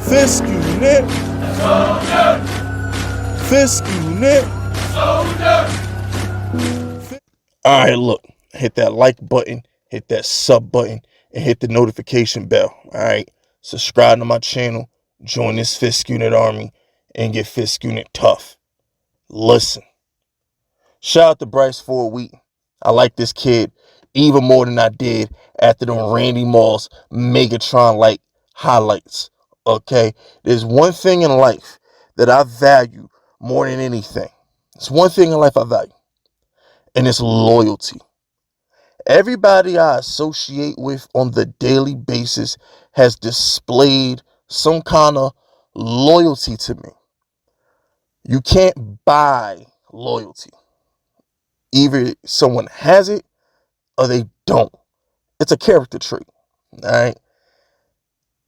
Fisk unit. Fisk unit. Alright, look. Hit that like button, hit that sub button, and hit the notification bell. Alright. Subscribe to my channel, join this Fisk unit army, and get Fisk unit tough. Listen. Shout out to Bryce for Wheaton. I like this kid even more than I did after the Randy Moss Megatron like highlights. Okay, there's one thing in life that I value more than anything. It's one thing in life I value, and it's loyalty. Everybody I associate with on the daily basis has displayed some kind of loyalty to me. You can't buy loyalty. Either someone has it or they don't. It's a character trait. All right.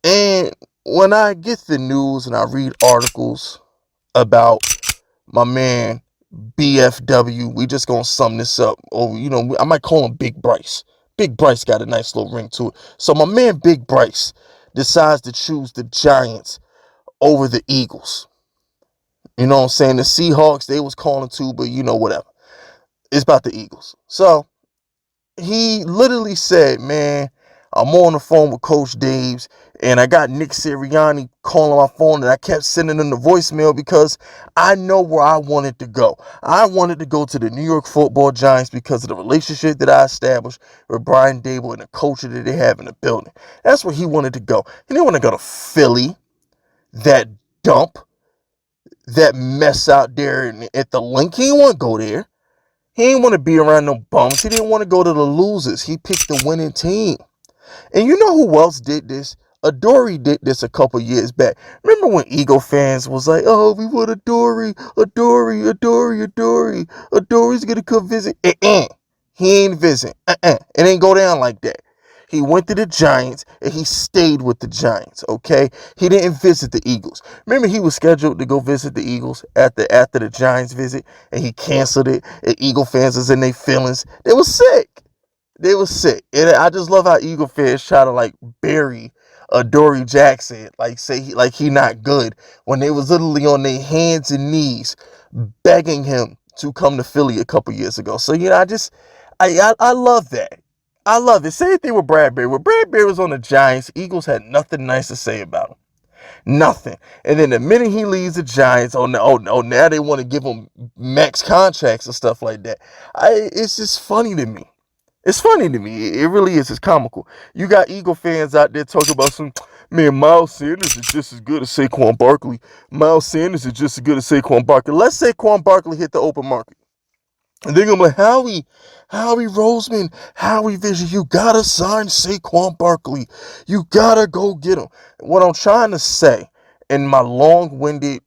And when I get the news and I read articles about my man BFW, we just gonna sum this up. Or, I might call him Big Bryce. Big Bryce got a nice little ring to it. So my man Big Bryce decides to choose the Giants over the Eagles. You know what I'm saying? The Seahawks, they was calling too, but whatever. It's about the Eagles. So he literally said, man, I'm on the phone with Coach Daves, and I got Nick Sirianni calling my phone, and I kept sending him the voicemail because I know where I wanted to go. I wanted to go to the New York Football Giants because of the relationship that I established with Brian Dable and the culture that they have in the building. That's where he wanted to go. He didn't want to go to Philly, that dump, that mess out there at the link. He didn't want to go there. He didn't want to be around no bums. He didn't want to go to the losers. He picked the winning team. And you know who else did this? Adoree did this a couple years back. Remember when Eagle fans was like, oh, we want Adoree's going to come visit. He ain't visit. It ain't go down like that. He went to the Giants, and he stayed with the Giants, okay? He didn't visit the Eagles. Remember, he was scheduled to go visit the Eagles after the Giants visit, and he canceled it, and Eagle fans was in their feelings. They was sick. And I just love how Eagle fans try to, bury Adoree Jackson, say he not good, when they was literally on their hands and knees begging him to come to Philly a couple years ago. So, I love that. I love it. Same thing with Bradbury. When Bradbury was on the Giants, Eagles had nothing nice to say about him. Nothing. And then the minute he leaves the Giants, now they want to give him max contracts and stuff like that. It's just funny to me. It's funny to me. It really is. It's comical. You got Eagle fans out there talking about man, Miles Sanders is just as good as Saquon Barkley. Miles Sanders is just as good as Saquon Barkley. Let's say Saquon Barkley hit the open market. And they're going to be like, Howie Roseman, Howie Vision, you got to sign Saquon Barkley. You got to go get him. What I'm trying to say in my long-winded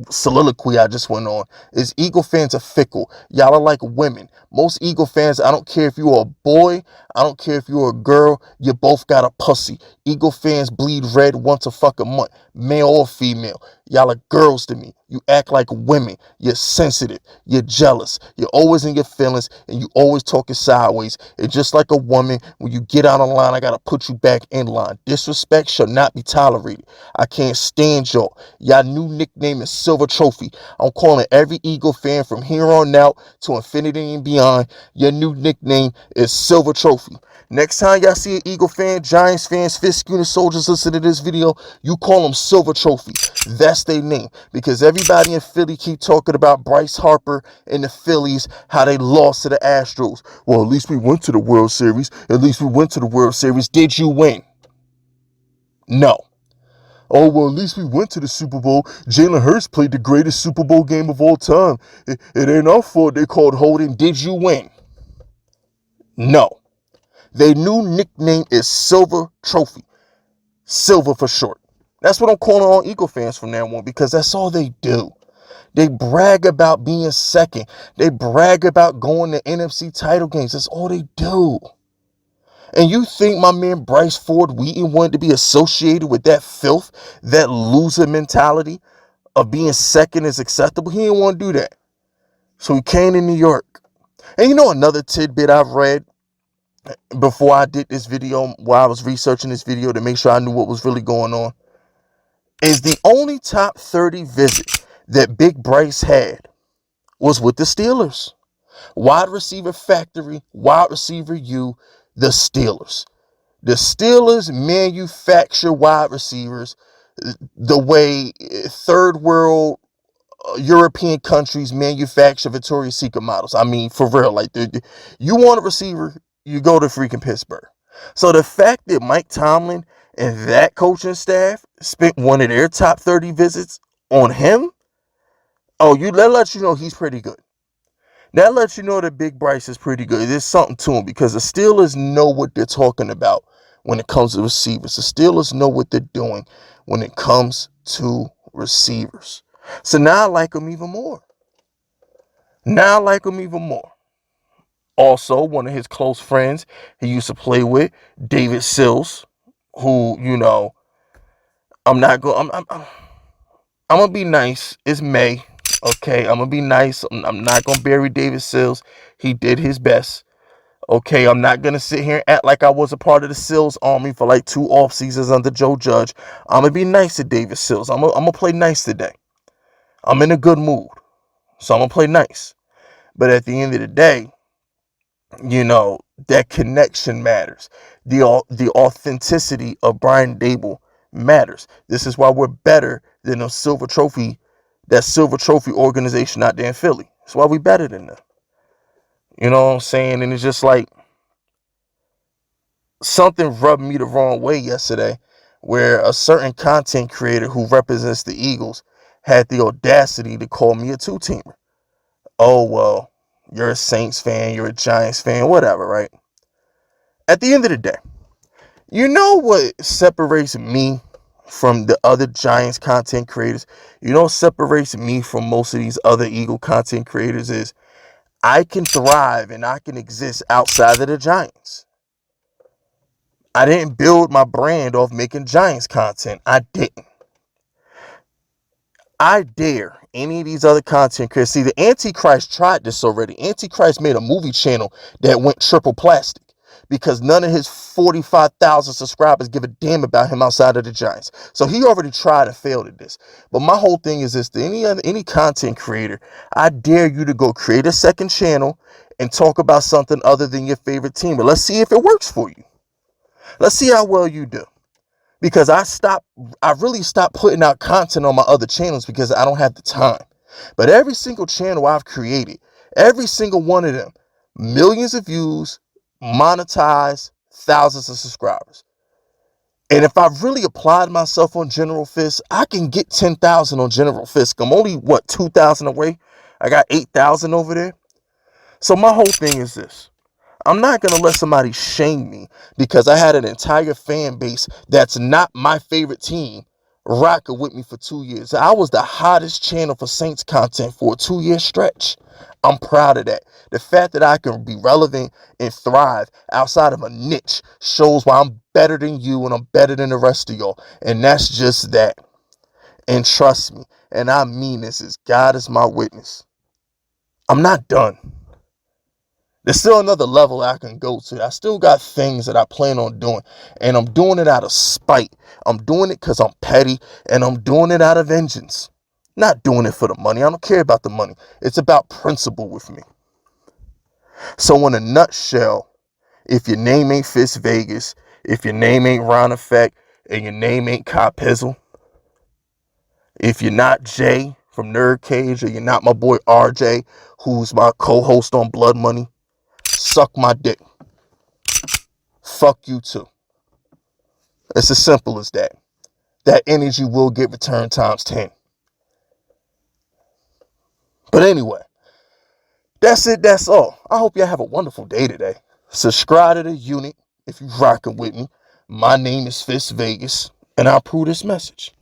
soliloquy I just went on is Eagle fans are fickle. Y'all are like women. Most Eagle fans, I don't care if you're a boy, I don't care if you're a girl, you both got a pussy. Eagle fans bleed red once a fucking month, male or female. Y'all are girls to me. You act like women. You're sensitive. You're jealous. You're always in your feelings, and you always talking sideways. And just like a woman, when you get out of line, I gotta put you back in line. Disrespect shall not be tolerated. I can't stand y'all. Y'all new nickname is Silver Trophy. I'm calling every Eagle fan from here on out to infinity and beyond. Your new nickname is Silver Trophy. Next time y'all see an Eagle fan, Giants fans, Fisk unit soldiers listen to this video, you call them Silver Trophy. That's their name. Because everybody in Philly keep talking about Bryce Harper and the Phillies, how they lost to the Astros. Well, at least we went to the World Series. Did you win? No. Oh, well, at least we went to the Super Bowl. Jalen Hurts played the greatest Super Bowl game of all time. It ain't our fault they called holding. Did you win? No. Their new nickname is Silver Trophy. Silver for short. That's what I'm calling all Eagle fans from now on, because that's all they do. They brag about being second. They brag about going to NFC title games. That's all they do. And you think my man Bryce Ford Wheaton wanted to be associated with that filth, that loser mentality of being second is acceptable? He didn't want to do that. So he came to New York. And another tidbit I've read before I did this video, while I was researching this video to make sure I knew what was really going on. is the only top 30 visit that Big Bryce had was with the Steelers. Wide receiver factory, wide receiver U, the Steelers. The Steelers manufacture wide receivers the way third world European countries manufacture Victoria's Secret models. I mean, for real, like, you want a receiver, you go to freaking Pittsburgh. So the fact that Mike Tomlin and that coaching staff spent one of their top 30 visits on him, that lets you know he's pretty good. That lets you know that Big Bryce is pretty good. There's something to him because the Steelers know what they're talking about when it comes to receivers. The Steelers know what they're doing when it comes to receivers. So now I like him even more. Also, one of his close friends he used to play with, David Sills, who, I'm not going. I'm gonna be nice. It's May, okay. I'm gonna be nice. I'm not gonna bury David Sills. He did his best. Okay, I'm not gonna sit here and act like I was a part of the Sills army for like 2 off seasons under Joe Judge. I'm gonna be nice to David Sills. I'm gonna play nice today. I'm in a good mood, so I'm gonna play nice. But at the end of the day, that connection matters. The authenticity of Brian Dable matters. This is why we're better than that silver trophy organization out there in Philly. That's why we better than them. You know what I'm saying? And it's just like something rubbed me the wrong way yesterday, where a certain content creator who represents the Eagles had the audacity to call me a two-teamer. Oh, well, you're a Saints fan, you're a Giants fan, whatever, right? At the end of the day, you know what separates me from the other Giants content creators? You know what separates me from most of these other Eagle content creators is I can thrive and I can exist outside of the Giants. I didn't build my brand off making Giants content. I didn't. I dare any of these other content creators. See, the Antichrist tried this already. Antichrist made a movie channel that went triple plastic because none of his 45,000 subscribers give a damn about him outside of the Giants. So he already tried and failed at this. But my whole thing is this: to any content creator, I dare you to go create a second channel and talk about something other than your favorite team. But let's see if it works for you. Let's see how well you do. Because I really stopped putting out content on my other channels because I don't have the time. But every single channel I've created, every single one of them, millions of views, monetized, thousands of subscribers. And if I really applied myself on General Fisk, I can get 10,000 on General Fisk. I'm only, 2,000 away? I got 8,000 over there. So my whole thing is this: I'm not going to let somebody shame me because I had an entire fan base that's not my favorite team rocking with me for 2 years. I was the hottest channel for Saints content for a 2-year stretch. I'm proud of that. The fact that I can be relevant and thrive outside of a niche shows why I'm better than you and I'm better than the rest of y'all. And that's just that. And trust me, and I mean this, as God is my witness, I'm not done. There's still another level I can go to. I still got things that I plan on doing. And I'm doing it out of spite. I'm doing it because I'm petty. And I'm doing it out of vengeance. Not doing it for the money. I don't care about the money. It's about principle with me. So in a nutshell, if your name ain't Fist Vegas, if your name ain't Ron Effect, and your name ain't Cop Pizzle, if you're not Jay from Nerd Cage, or you're not my boy RJ, who's my co-host on Blood Money, suck my dick. Fuck you too. It's as simple as that. That energy will get returned times 10. But anyway, that's it. That's all. I hope y'all have a wonderful day today. Subscribe to the unit if you're rocking with me. My name is Fist Vegas, and I'll prove this message.